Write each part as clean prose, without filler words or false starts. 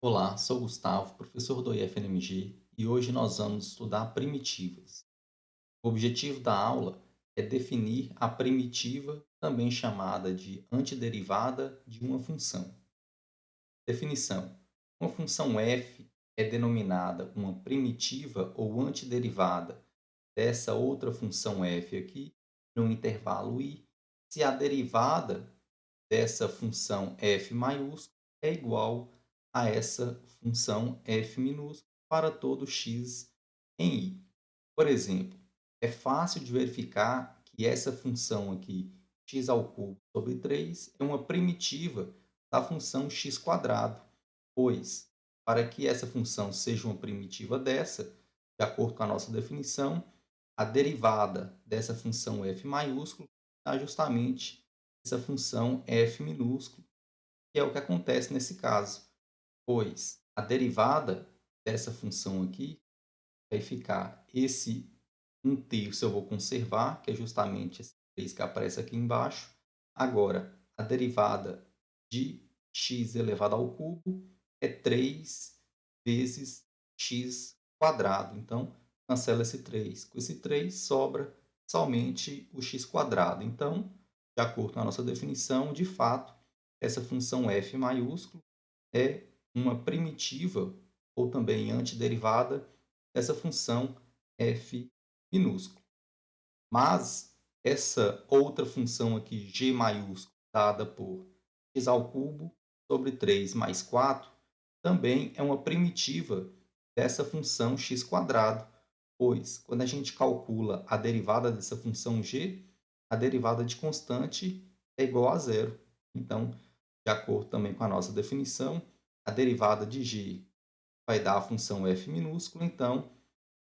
Olá, sou Gustavo, professor do IFNMG, e hoje nós vamos estudar primitivas. O objetivo da aula é definir a primitiva, também chamada de antiderivada de uma função. Definição: uma função f é denominada uma primitiva ou antiderivada dessa outra função f aqui, no intervalo i, se a derivada dessa função f maiúsculo é igual a essa função f minúsculo para todo x em i. Por exemplo, é fácil de verificar que essa função aqui, x ao cubo sobre 3, é uma primitiva da função x quadrado, pois, para que essa função seja uma primitiva dessa, de acordo com a nossa definição, a derivada dessa função f maiúsculo é justamente essa função f minúsculo, que é o que acontece nesse caso, pois a derivada dessa função aqui vai ficar esse 1/3 eu vou conservar, que é justamente esse 3 que aparece aqui embaixo. Agora, a derivada de x elevado ao cubo é 3 vezes x quadrado. Então, cancela esse 3. Com esse 3 sobra somente o x quadrado. Então, de acordo com a nossa definição, de fato, essa função f maiúsculo é uma primitiva ou também antiderivada dessa função f minúsculo. Mas essa outra função aqui, g maiúsculo, dada por x ao cubo sobre 3 mais 4, também é uma primitiva dessa função x quadrado, pois quando a gente calcula a derivada dessa função g, a derivada de constante é igual a zero. Então, de acordo também com a nossa definição, a derivada de g vai dar a função f minúsculo, então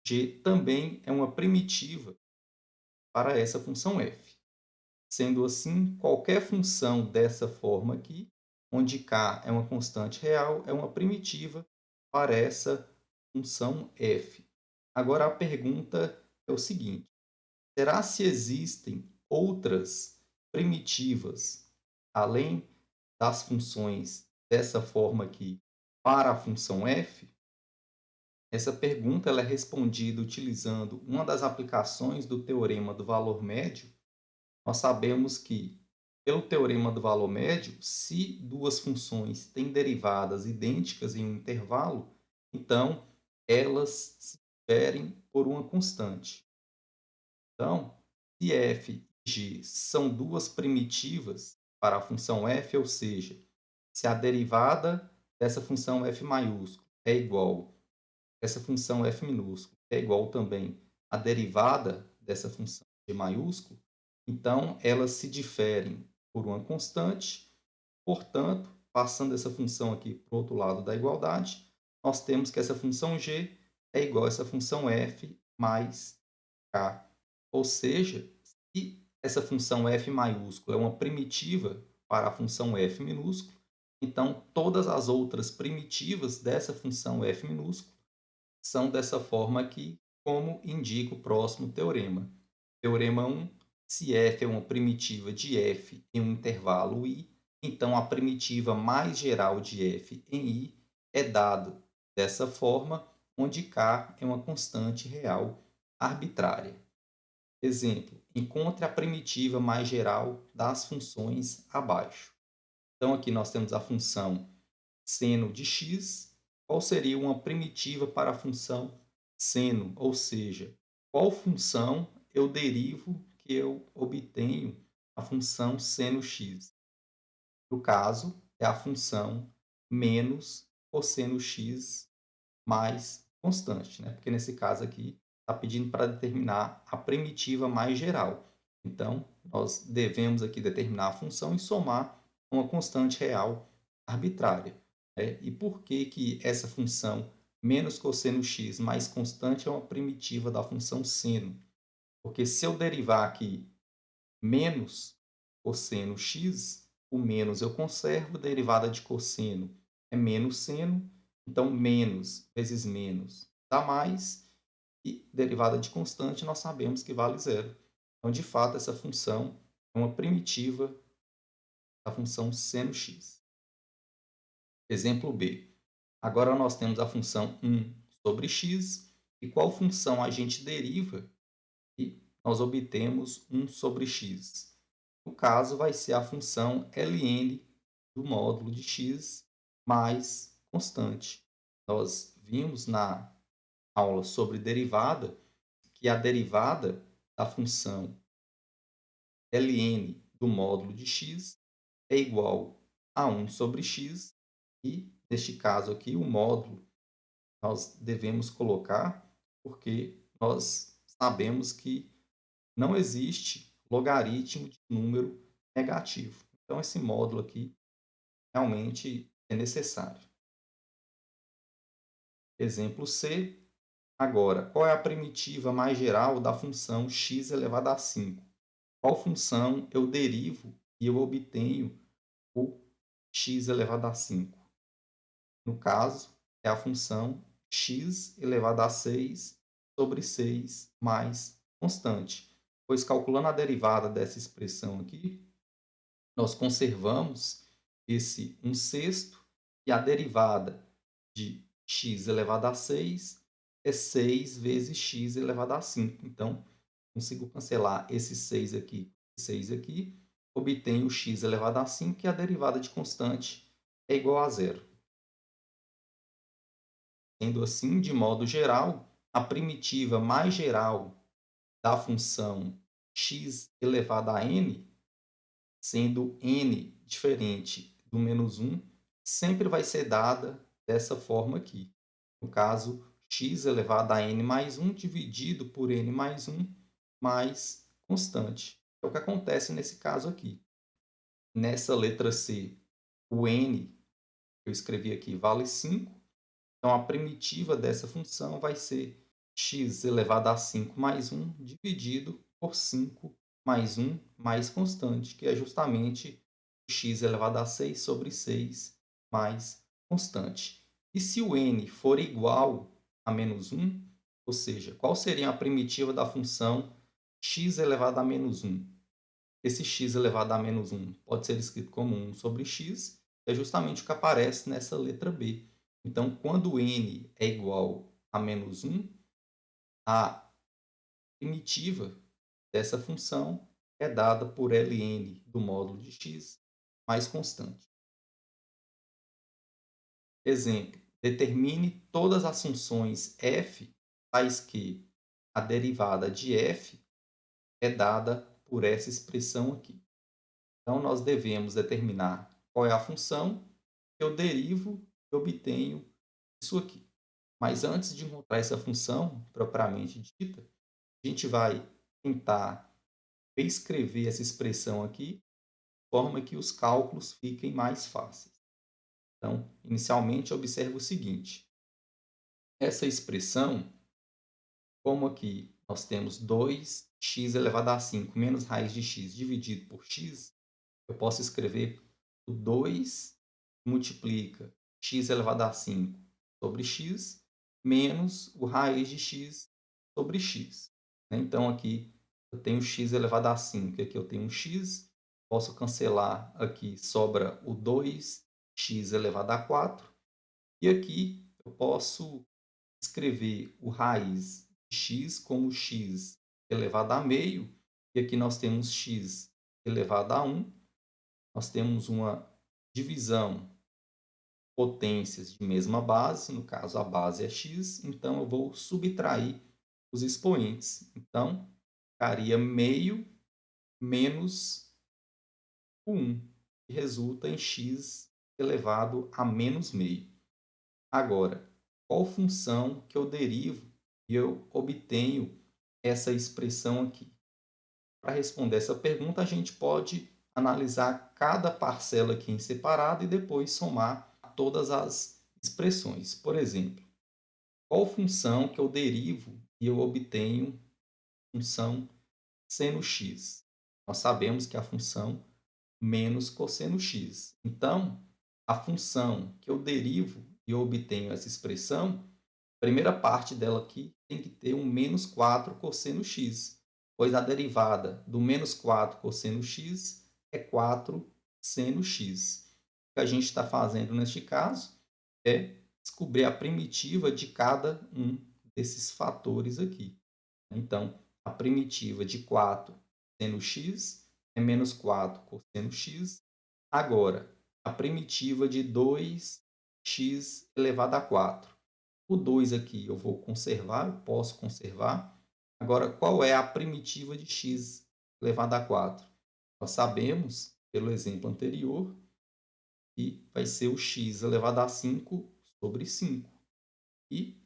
g também é uma primitiva para essa função f. Sendo assim, qualquer função dessa forma aqui, onde k é uma constante real, é uma primitiva para essa função f. Agora a pergunta é o seguinte: será se existem outras primitivas além das funções dessa forma aqui para a função f? Essa pergunta ela é respondida utilizando uma das aplicações do teorema do valor médio. Nós sabemos que, pelo teorema do valor médio, se duas funções têm derivadas idênticas em um intervalo, então elas se diferem por uma constante. Então, se f e g são duas primitivas para a função f, ou seja, se a derivada dessa função f maiúsculo é igual a essa função f minúsculo é igual também à derivada dessa função g maiúsculo, então elas se diferem por uma constante. Portanto, passando essa função aqui para o outro lado da igualdade, nós temos que essa função g é igual a essa função f mais k. Ou seja, se essa função f maiúsculo é uma primitiva para a função f minúsculo, então todas as outras primitivas dessa função f minúsculo são dessa forma aqui, como indica o próximo teorema. Teorema 1, se f é uma primitiva de f em um intervalo i, então a primitiva mais geral de f em i é dado dessa forma, onde k é uma constante real arbitrária. Exemplo: encontre a primitiva mais geral das funções abaixo. Então, aqui nós temos a função seno de x. Qual seria uma primitiva para a função seno? Ou seja, qual função eu derivo que eu obtenho a função seno x? No caso, é a função menos cosseno x mais constante, né? Porque nesse caso aqui está pedindo para determinar a primitiva mais geral. Então, nós devemos aqui determinar a função e somar uma constante real arbitrária. Né? E por que que essa função menos cosseno x mais constante é uma primitiva da função seno? Porque se eu derivar aqui menos cosseno x, o menos eu conservo, derivada de cosseno é menos seno, então menos vezes menos dá mais, e derivada de constante nós sabemos que vale zero. Então, de fato, essa função é uma primitiva da função seno x. Exemplo B. Agora nós temos a função 1 sobre x, e qual função a gente deriva e nós obtemos 1 sobre x. No caso, vai ser a função ln do módulo de x mais constante. Nós vimos na aula sobre derivada que a derivada da função ln do módulo de x é igual a 1 sobre x, e, neste caso aqui, o módulo nós devemos colocar porque nós sabemos que não existe logaritmo de número negativo. Então, esse módulo aqui realmente é necessário. Exemplo C. Agora, qual é a primitiva mais geral da função x elevado a 5? Qual função eu derivo e eu obtenho o x elevado a 5? No caso, é a função x elevado a 6 sobre 6 mais constante. Pois calculando a derivada dessa expressão aqui, nós conservamos esse 1/6 e a derivada de x elevado a 6 é 6 vezes x elevado a 5. Então, consigo cancelar esse 6 aqui e 6 aqui, obtenho o x elevado a 5 e a derivada de constante é igual a zero. Sendo assim, de modo geral, a primitiva mais geral da função x elevado a n, sendo n diferente do menos 1, sempre vai ser dada dessa forma aqui. No caso, x elevado a n mais 1 dividido por n mais 1 mais constante. É o que acontece nesse caso aqui. Nessa letra C, o n que eu escrevi aqui vale 5. Então, a primitiva dessa função vai ser x elevado a 5 mais 1 dividido por 5 mais 1 mais constante, que é justamente x elevado a 6 sobre 6 mais constante. E se o n for igual a menos 1, ou seja, qual seria a primitiva da função x elevado a menos 1? Esse x elevado a menos 1 pode ser escrito como 1 sobre x, é justamente o que aparece nessa letra B. Então, quando n é igual a menos 1, a primitiva dessa função é dada por ln do módulo de x mais constante. Exemplo: determine todas as funções f tais que a derivada de f é dada por essa expressão aqui. Então, nós devemos determinar qual é a função que eu derivo e obtenho isso aqui. Mas antes de encontrar essa função propriamente dita, a gente vai tentar reescrever essa expressão aqui, de forma que os cálculos fiquem mais fáceis. Então, inicialmente, observe o seguinte. Essa expressão, como aqui nós temos 2x elevado a 5 menos raiz de x dividido por x, eu posso escrever o 2 multiplica x elevado a 5 sobre x menos o raiz de x sobre x. Então, aqui eu tenho x elevado a 5, aqui eu tenho um x, posso cancelar aqui, sobra o 2x elevado a 4, e aqui eu posso escrever o raiz de x como x elevado a meio, e aqui nós temos x elevado a 1, nós temos uma divisão potências de mesma base, no caso a base é x, então eu vou subtrair os expoentes. Então, ficaria meio menos o 1, que resulta em x elevado a menos meio. Agora, qual função que eu derivo e eu obtenho essa expressão aqui? Para responder essa pergunta, a gente pode analisar cada parcela aqui em separado e depois somar todas as expressões. Por exemplo, qual função que eu derivo e eu obtenho função seno x? Nós sabemos que é a função menos cosseno x. Então, a função que eu derivo e eu obtenho essa expressão, a primeira parte dela aqui tem que ter um menos 4 cosseno x, pois a derivada do menos 4 cosseno x é 4 seno x. O que a gente está fazendo neste caso é descobrir a primitiva de cada um desses fatores aqui. Então, a primitiva de 4 seno x é menos 4 cosseno x. Agora, a primitiva de 2x elevado a 4. O 2 aqui eu vou conservar, eu posso conservar. Agora, qual é a primitiva de x elevado a 4? Nós sabemos, pelo exemplo anterior, que vai ser o x elevado a 5 sobre 5. E,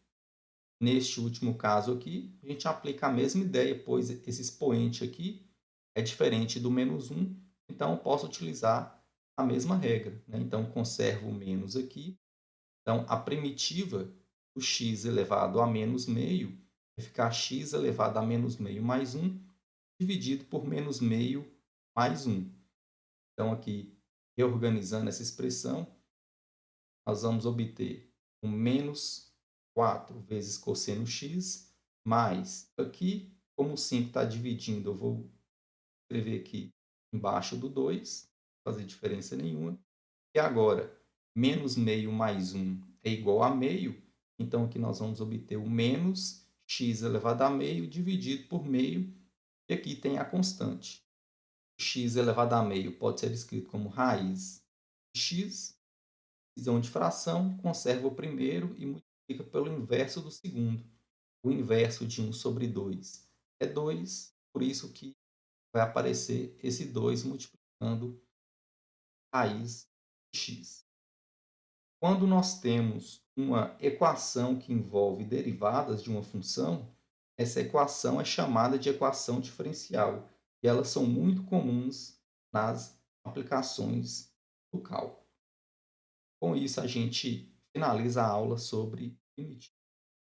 neste último caso aqui, a gente aplica a mesma ideia, pois esse expoente aqui é diferente do menos 1, então eu posso utilizar a mesma regra. Né? Então, conservo o menos aqui. Então, a primitiva do x elevado a menos meio vai ficar x elevado a menos meio mais 1, dividido por menos meio mais 1. Então, aqui, reorganizando essa expressão, nós vamos obter o menos 4 vezes cosseno x, mais, aqui, como o 5 está dividindo, eu vou escrever aqui embaixo do 2, não fazer diferença nenhuma. E agora, menos meio mais 1 é igual a meio, então aqui nós vamos obter o menos x elevado a meio dividido por meio, e aqui tem a constante. X elevado a meio pode ser escrito como raiz de x, divisão de fração, conserva o primeiro e multiplica pelo inverso do segundo. O inverso de 1 sobre 2 é 2, por isso que vai aparecer esse 2 multiplicando raiz de x. Quando nós temos uma equação que envolve derivadas de uma função, essa equação é chamada de equação diferencial, e elas são muito comuns nas aplicações do cálculo. Com isso, a gente finaliza a aula sobre primitivos.